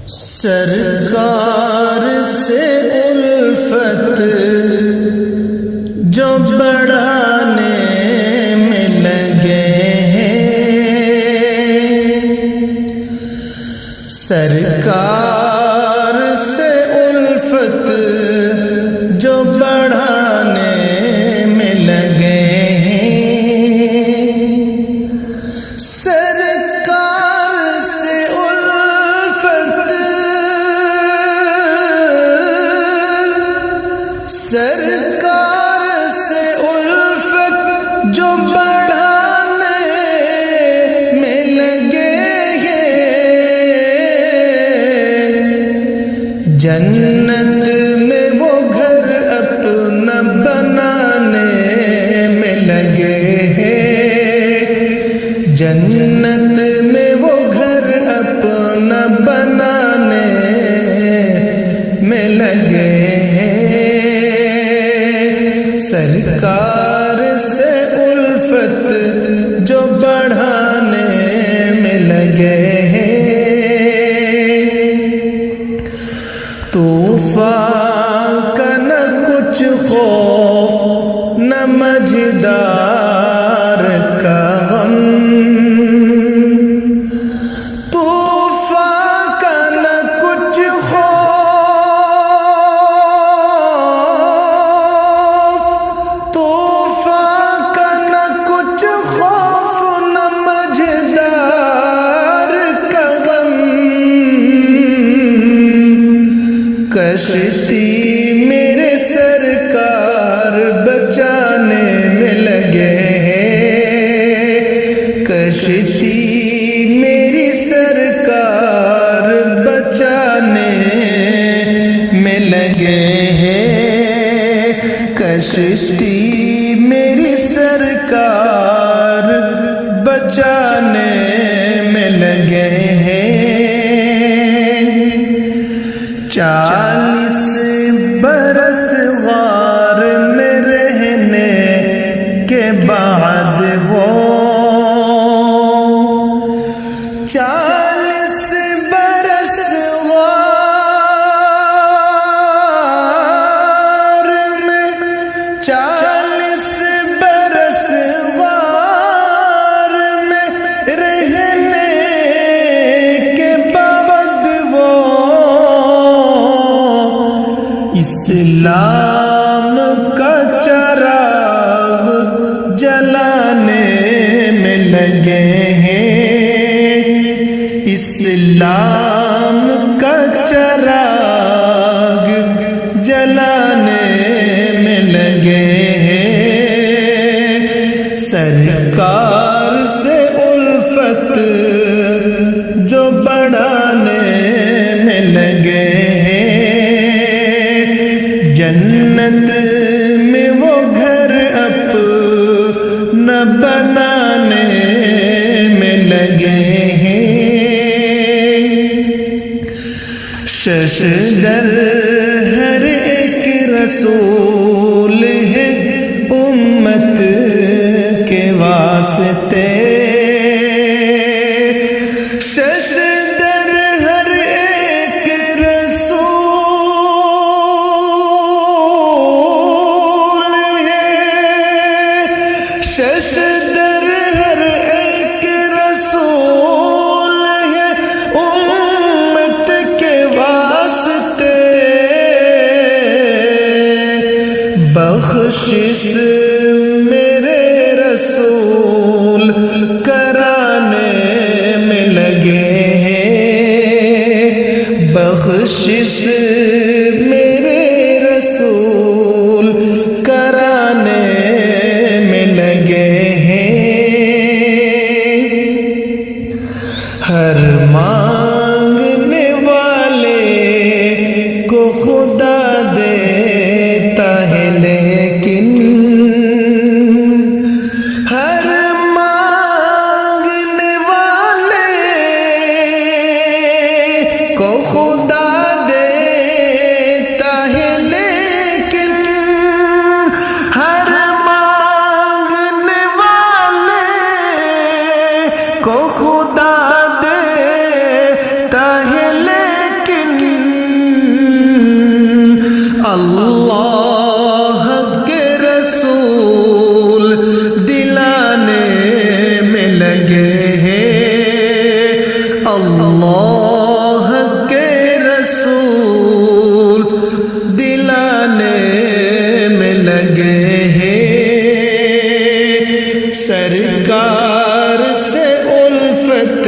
سرکار سے الفت جو بڑھانے میں لگے ہیں، سرکار سے الفت جو بڑھانے میں لگے ہیں، سرکار سے الفت جو بڑھانے میں لگے ہیں، جنت میں وہ گھر اپنا بنانے میں لگے ہیں، جنت میں وہ گھر اپنا بنانے میں لگے ہیں، سرکار سے الفت جو بڑھانے میں لگے ہیں، طوفان کا نہ کچھ خوف نہ مجھدار کا غم، طوفان کا نہ کچھ خوف، طوفان کا نہ کچھ خوف نہ مجھدار کا غم، کشتی میرے سرکار بچانے میں لگے ہیں، کشتی میری سرکار بچانے میں لگے ہیں، کشتی میری سرکار بچانے میں لگے ہیں، 40 برس غار میں رہنے کے بعد وہ 40 برس غار میں 40 برس غار میں رہنے کے بعد وہ اسلام کا چراغ جلانے میں لگے ہیں، اسلام کا چراغ جلانے میں لگے ہیں، سرکار سے الفت جو بڑھانے میں لگے ہیں، جنت میں وہ گھر اپنا بنانے میں لگے ہیں، ششدر ہر ایک رسول ہے امت کے واسطے، ششدر ہر ایک رسول ہے، ششدر ہر ایک رسول ہے امت کے واسطے، بخشش میرے رسول کرانے میں لگے ہیں، بخشش میرے رسول کرانے میں لگے ہیں، ہر مانگنے والے کو خدا دیتا ہے، لیکن ہر مانگنے والے کو خدا دیتا ہے، لیکن ہر مانگنے والے کو خدا دیتا ہے، لیکن اللہ کے رسول دلانے میں لگے ہیں، سرکار سے الفت